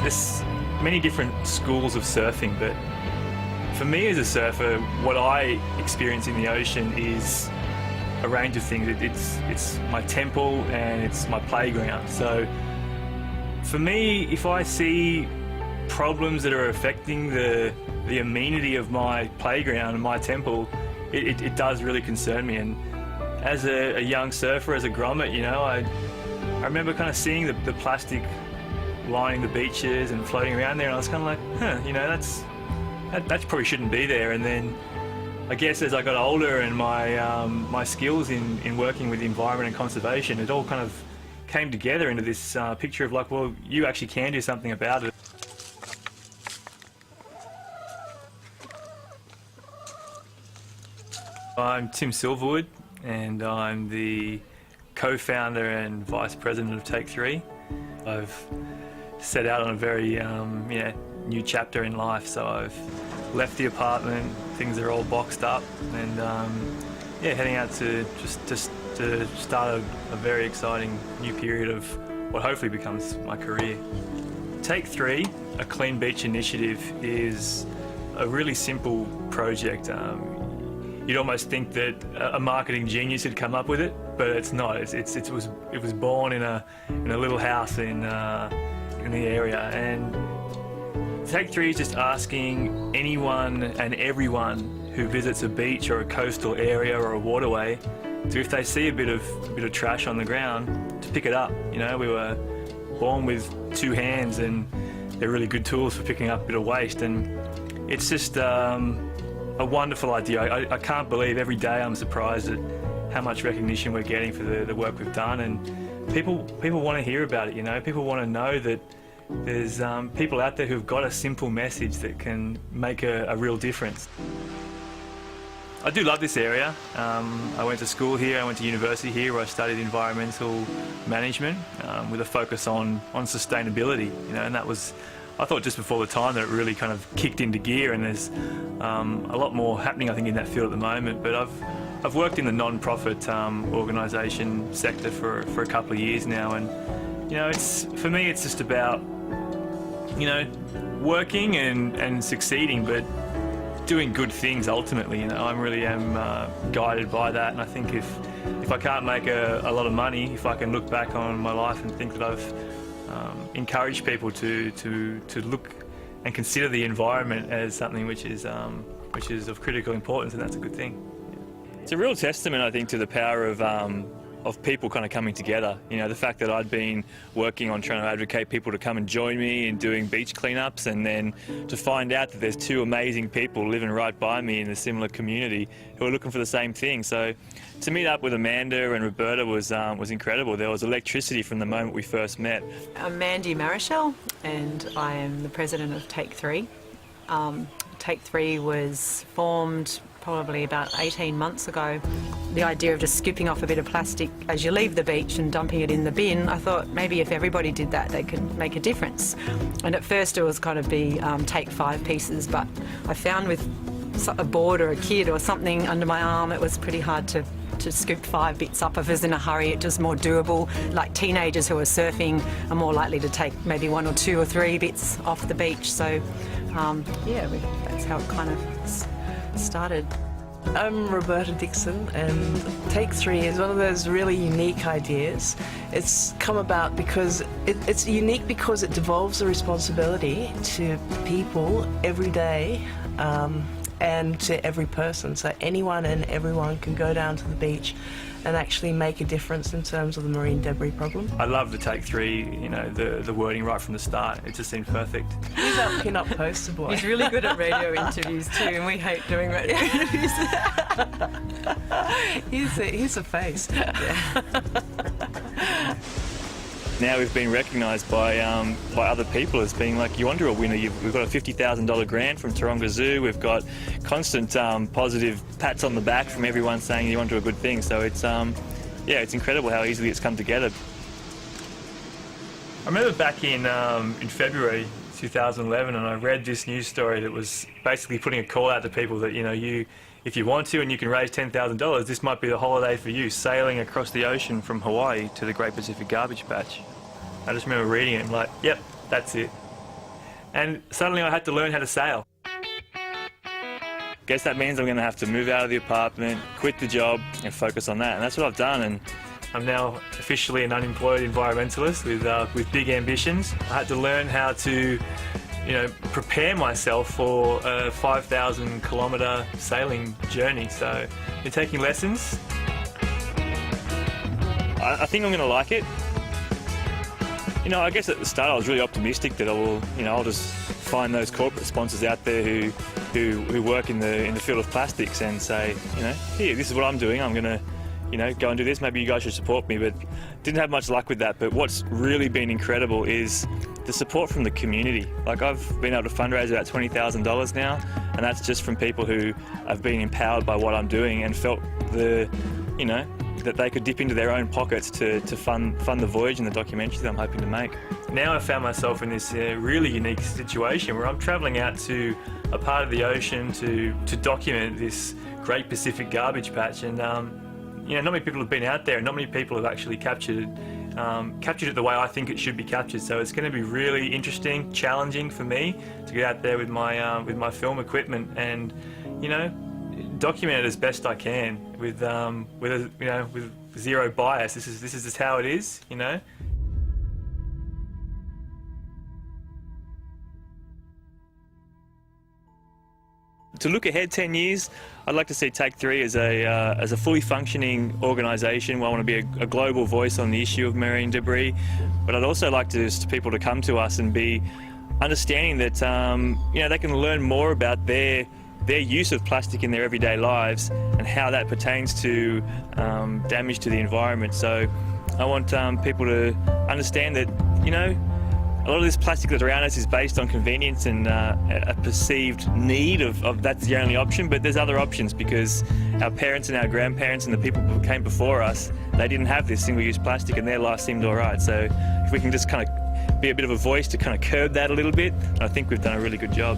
there's many different schools of surfing, but for me as a surfer, what I experience in the ocean is a range of things. It's my temple and it's my playground. So for me, if I see problems that are affecting the amenity of my playground and my temple, it does really concern me. And as a young surfer, as a grommet, you know, I remember kind of seeing the plastic lining the beaches and floating around there, and I was kind of like, huh, you know, that probably shouldn't be there. And then I guess as I got older and my skills in working with the environment and conservation, it all kind of came together into this picture of like, well, you actually can do something about it. I'm Tim Silverwood, and I'm the co-founder and vice president of Take 3. I've set out on a very new chapter in life, so I've left the apartment, things are all boxed up, and heading out to start a very exciting new period of what hopefully becomes my career. Take 3, a clean beach initiative, is a really simple project. You'd almost think that a marketing genius had come up with it, but it's not. It was born in a little house in the area, and Take 3 is just asking anyone and everyone who visits a beach or a coastal area or a waterway to, if they see a bit of trash on the ground, to pick it up. You know, we were born with 2 hands, and they're really good tools for picking up a bit of waste, and it's just a wonderful idea. I can't believe every day I'm surprised at how much recognition we're getting for the work we've done, and people want to hear about it. You know, people want to know that there's people out there who've got a simple message that can make a real difference. I do love this area. I went to school here, I went to university here where I studied environmental management with a focus on sustainability, you know, and that was, I thought, just before the time that it really kind of kicked into gear, and there's a lot more happening, I think, in that field at the moment. But I've worked in the non-profit organisation sector for a couple of years now, and you know, for me it's just about, you know, working and succeeding, but doing good things ultimately. You know, I really am guided by that, and I think if I can't make a lot of money, if I can look back on my life and think that I've encouraged people to look and consider the environment as something which is of critical importance, and that's a good thing. It's a real testament, I think, to the power of people kind of coming together. You know, the fact that I'd been working on trying to advocate people to come and join me in doing beach cleanups, and then to find out that there's 2 amazing people living right by me in a similar community who are looking for the same thing. So to meet up with Amanda and Roberta was incredible. There was electricity from the moment we first met. I'm Mandy Marichal, and I am the president of Take 3. Take 3 was formed probably about 18 months ago. The idea of just scooping off a bit of plastic as you leave the beach and dumping it in the bin, I thought maybe if everybody did that, they could make a difference. And at first it was going to be take 5 pieces, but I found with a board or a kid or something under my arm, it was pretty hard to scoop 5 bits up. If I was in a hurry, it was more doable. Like teenagers who are surfing are more likely to take maybe 1 or 2 or 3 bits off the beach. So that's how it kind of started. I'm Roberta Dixon, and Take 3 is one of those really unique ideas. It's come about because it's unique because it devolves the responsibility to people every day and to every person. So anyone and everyone can go down to the beach and actually make a difference in terms of the marine debris problem. I love the Take 3, you know, the wording right from the start. It just seemed perfect. He's our pin-up poster boy. He's really good at radio interviews too, and we hate doing radio interviews. He's a face. Yeah. Now we've been recognised by other people as being like, you are a winner. We've got a $50,000 grant from Taronga Zoo. We've got constant positive pats on the back from everyone saying you a good thing. So it's it's incredible how easily it's come together. I remember back in February 2011, and I read this news story that was basically putting a call out to people that, you know, if you want to and you can raise $10,000, this might be the holiday for you, sailing across the ocean from Hawaii to the Great Pacific Garbage Patch. I just remember reading it and like, yep, that's it. and suddenly I had to learn how to sail. Guess that means I'm going to have to move out of the apartment, quit the job and focus on that, and that's what I've done. And I'm now officially an unemployed environmentalist with big ambitions. I had to learn how to prepare myself for a 5,000 kilometre sailing journey. So you're taking lessons. I think I'm going to like it. I guess at the start I was really optimistic that I'll just find those corporate sponsors out there who work in the field of plastics and say, here, this is what I'm doing. I'm going to go and do this. Maybe you guys should support me. But didn't have much luck with that. But what's really been incredible is the support from the community. Like, I've been able to fundraise about $20,000 now, and that's just from people who have been empowered by what I'm doing and felt that they could dip into their own pockets to fund the voyage and the documentary that I'm hoping to make. Now I found myself in this really unique situation where I'm travelling out to a part of the ocean to document this Great Pacific Garbage Patch, and not many people have been out there, and not many people have actually captured it the way I think it should be captured. So it's going to be really interesting, challenging for me to get out there with my film equipment and document it as best I can with zero bias. This is just how it is, To look ahead 10 years, I'd like to see Take 3 as a fully functioning organisation where I want to be a global voice on the issue of marine debris. But I'd also like people to come to us and be understanding that they can learn more about their use of plastic in their everyday lives and how that pertains to damage to the environment. So I want people to understand that a lot of this plastic that's around us is based on convenience and a perceived need of that's the only option, but there's other options because our parents and our grandparents and the people who came before us, they didn't have this single-use plastic and their life seemed all right. So if we can just kind of be a bit of a voice to kind of curb that a little bit, I think we've done a really good job.